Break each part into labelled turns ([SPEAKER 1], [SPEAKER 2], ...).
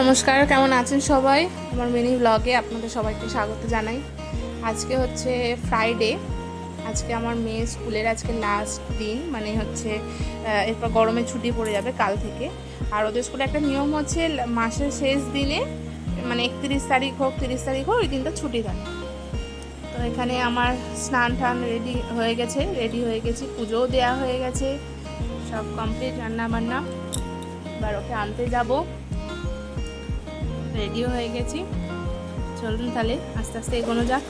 [SPEAKER 1] নমস্কার, কেমন আছেন সবাই? আমার মিনি ব্লগে আপনাদের সবাইকে স্বাগত জানাই। আজকে হচ্ছে ফ্রাইডে। আজকে আমার মেয়ে স্কুলের আজকে লাস্ট দিন, মানে হচ্ছে এরপর গরমে ছুটি পড়ে যাবে কাল থেকে। আর ওদের স্কুলে একটা নিয়ম হচ্ছে মাসের শেষ দিনে, মানে 31 তারিখ হোক 30 তারিখ হোক, ওই দিনটা ছুটি থাকে। তো এখানে আমার স্নান টান রেডি হয়ে গেছি, পুজোও দেওয়া হয়ে গেছে, সব কমপ্লিট, রান্না বান্না। এবার ওকে আনতে যাবো, রেডিও হয়ে গেছি। চলুন তাহলে আস্তে আস্তে এগোনো যাক।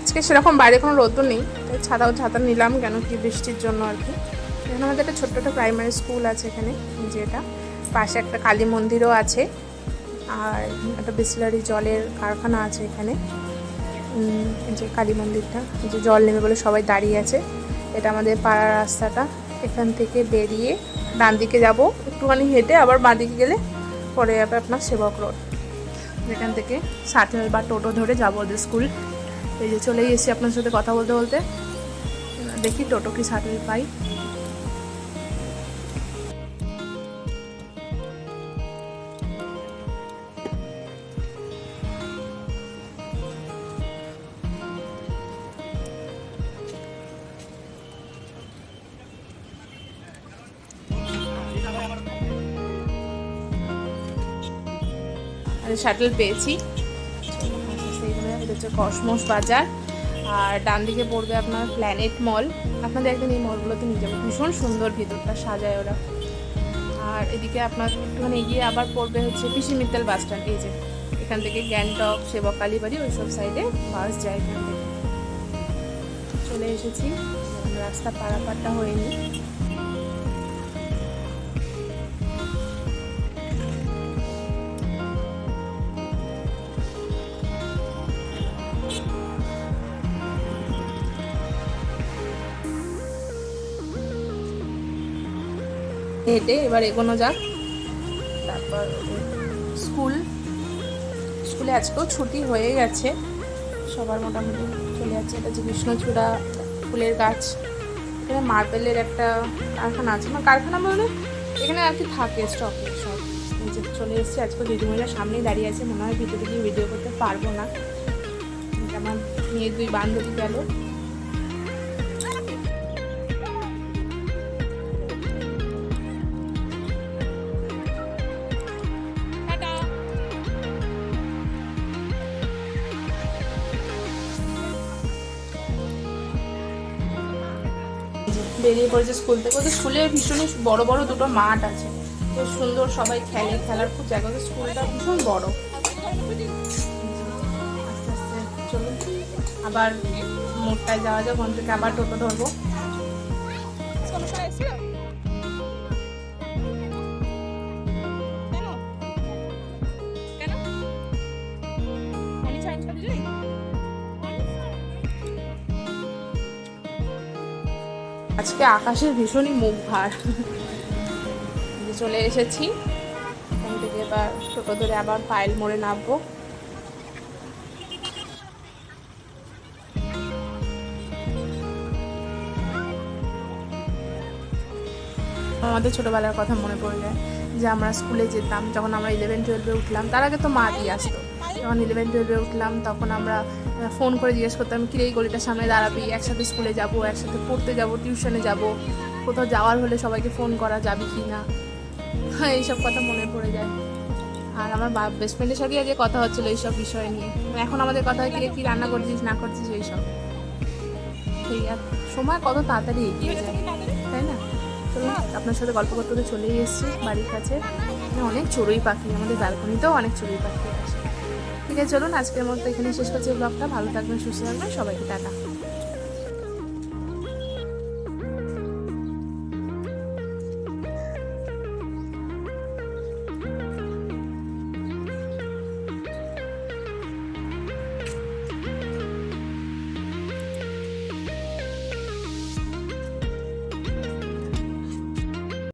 [SPEAKER 1] আজকে সেরকম বাইরে কোনো রোদও নেই, তাই ছাতা নিলাম, কেন কি বৃষ্টির জন্য আর কি। এখানে আমাদের একটা ছোট্ট একটা প্রাইমারি স্কুল আছে এখানে, যেটা পাশে একটা কালী মন্দিরও আছে, আর একটা বিসলারি জলের কারখানা আছে এখানে। যে কালী মন্দিরটা, যে জল নেবে বলে সবাই দাঁড়িয়ে আছে। এটা আমাদের পাড়ার রাস্তাটা। এখান থেকে বেরিয়ে ডান দিকে যাব, একটুখানি হেঁটে আবার বাঁ দিকে গেলে পরে যাবে আপনার সেবক রোড। এখান থেকে শাটল বা টোটো ধরে যাবো ওদের স্কুল। এই যে চলেই এসেছি আপনার সাথে কথা বলতে বলতে। দেখি টোটো কি শাটল পাই। শাটল পেয়েছি। এটা হচ্ছে কসমোস বাজার, আর ডান দিকে পড়বে আপনার প্ল্যানেট মল। আপনাদের একদিন এই মলগুলোতে নিয়ে যাবো, ভীষণ সুন্দর, ভিতরটা সাজায় ওরা। আর এদিকে আপনার একটুখানি এগিয়ে আবার পড়বে হচ্ছে পিসি মিত্তাল বাস স্ট্যান্ড। এই যে এখান থেকে গ্যাংটক, সেবক কালীবাড়ি, ওইসব সাইডে বাস যায়। এখান থেকে চলে এসেছি, রাস্তা পারাপারটা হয়নি। হেঁটে এবার এগোনো যাক। তারপর স্কুলে আজকেও ছুটি হয়ে গেছে, সবার মোটামুটি চলে যাচ্ছে। এটা হচ্ছে কৃষ্ণচূড়া ফুলের গাছ। এখানে মার্বেলের একটা কারখানা আছে, মানে কারখানা বলতে এখানে আর কি থাকে স্টকে সব। চলে এসেছি, আজকে দিদিমণিরা সামনেই দাঁড়িয়ে আছে। মনে হয় ভিতরে গিয়ে ভিডিও করতে পারবো না। আমার মেয়ের দুই বান্ধবী গেল। বেরিয়ে পড়েছে স্কুল থেকে। ওদের স্কুলে ভীষণই বড় বড় দুটো মাঠ আছে, বেশ সুন্দর, সবাই খেলার খুব জায়গা। ওদের স্কুলটা ভীষণ বড়। আস্তে আস্তে চলুন আবার মোড়টায় যাওয়া যাক, ওখান থেকে আবার টোটো ধরবো। আজকে আকাশের ভীষণই মুখ ভার। চলে এসেছি, এখান থেকে এবার টোটো ধরে আবার পায়েল মোড়ে নামবো। আমাদের ছোটোবেলার কথা মনে পড়ে যায়, যে আমরা স্কুলে যেতাম যখন আমরা 11-12-এ উঠলাম। তার আগে তো মা দিয়ে আসতো। যখন 11-12-এ উঠলাম তখন আমরা ফোন করে জিজ্ঞেস করতাম, কিরে এই গলিটার সামনে দাঁড়াবি, একসাথে স্কুলে যাব, একসাথে পড়তে যাব, টিউশনে যাব, কোথাও যাওয়ার হলে সবাইকে ফোন করা যাবে কি না, এইসব কথা মনে পড়ে যায়। আর আমার বেস্ট ফ্রেন্ডের সাথে আজকে কথা হচ্ছিলো এইসব বিষয় নিয়ে। এখন আমাদের কথা হয়, কিরে কি রান্না করছিস না করছিস, এইসব। ঠিক আছে, সময় কত তাড়াতাড়ি এগিয়ে যায়, তাই না? চলুন আপনার সাথে গল্প করতে চলেই এসেছি বাড়ির কাছে। অনেক চড়ুই পাখি, আমাদের ব্যালকনিতেও অনেক চড়ুই পাখি আছে। ঠিক ঠিক আছে, চলুন আজকের মতো এখানে শেষ করছি ব্লগটা। ভালো থাকবেন, সুস্থ থাকবেন, সবাইকে টাটা।